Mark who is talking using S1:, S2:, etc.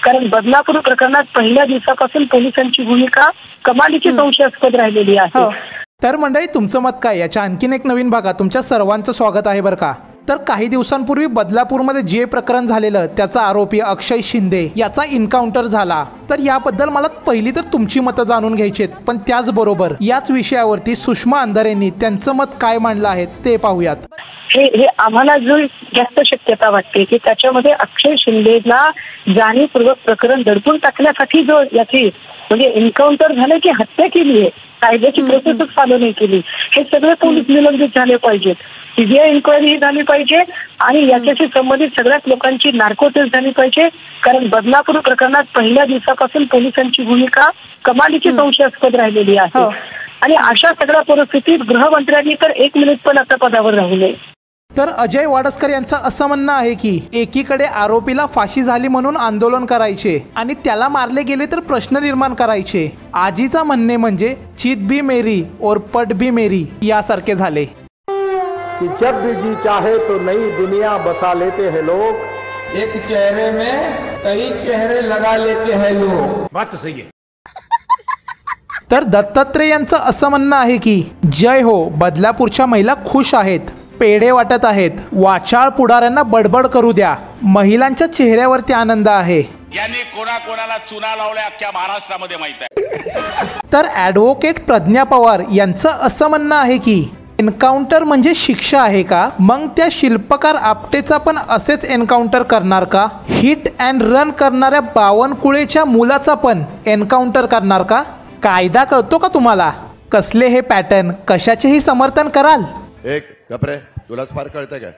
S1: कारण बदलापूर प्रकरणात पहिल्या दिवसापासून पोलिसांची भूमिका कमालीची संशयास्पद राहिलेली आहे।
S2: तर मंडळी, तुमचं मत काय याच्या आणखीन एक नवीन भागात तुमच्या सर्वांचं स्वागत आहे बरं का। तर काही दिवसांपूर्वी बदलापूरमध्ये जे प्रकरण झालेलं त्याचा आरोपी अक्षय शिंदे याचा एन्काउंटर झाला, तर याबद्दल मला पहिली तर तुमची मतं जाणून घ्यायची आहेत, पण त्याचबरोबर याच विषयावरती सुषमा अंधारेंनी त्यांचं मत काय मांडलं आहे ते पाहूयात।
S1: हे आम्हाला जो जास्त शक्यता वाटते की त्याच्यामध्ये अक्षय शिंदेला जाणीवपूर्वक प्रकरण दडपून टाकण्यासाठी जो याची म्हणजे एन्काउंटर झालं की हत्या केली आहे, कायद्याची प्रोसेसच फॉलो नाही केली, हे सगळे पोलीस निलंबित झाले पाहिजेत, सीबीआय इन्क्वायरी झाली पाहिजे आणि याच्याशी संबंधित सगळ्याच लोकांची नार्को टेस्ट झाली पाहिजे। कारण बदलापूर प्रकरणात पहिल्या दिवसापासून पोलिसांची भूमिका कमालीची संशयास्पद राहिलेली आहे आणि अशा सगळ्या परिस्थितीत गृहमंत्र्यांनी तर 1 मिनिट पण आता पदावर राहू नये।
S2: तर अजय वाडसकर यांचं असं म्हणणं आहे की एकीकडे आरोपीला फाशी झाली म्हणून आंदोलन करायचे आणि त्याला मारले गेले तर प्रश्न निर्माण करायचे। आजीचा म्हणणे म्हणजे चीत भी मेरी और पट भी मेरी यासारखे झाले
S3: कि जब भी जी चाहे तो नई दुनिया बसा लेते हैं लोग,
S4: एक चेहरे में कई चेहरे लगा लेते हैं लोग।
S5: बात तो सही है।
S2: तर दत्तात्रय यांचं असं म्हणणं आहे की जय हो, बदलापूरच्या महिला खुश आहेत, पेढे वाटत आहेत, वाचाळ पुढाऱ्यांना बडबड करू द्या, महिलांच्या चेहऱ्यावरती आनंद आहे।
S5: यांनी कोणाकोणाला चुना लावल्या अख्ख्या महाराष्ट्रामध्ये माहित आहे।
S2: तर ॲडव्होकेट प्रज्ञा पवार यांचं असं म्हणणं आहे की एन्काउंटर म्हणजे शिक्षा आहे का? मग त्या शिल्पकार आपटेचा पण असेच एन्काउंटर करणार का? हिट अँड रन करणाऱ्या बावनकुळेच्या मुलाचा पण एन्काउंटर करणार का? कायदा कळतो का तुम्हाला? कसले हे पॅटर्न, कशाचेही समर्थन कराल?
S6: एक कपरे तुलाच फार कळतं काय?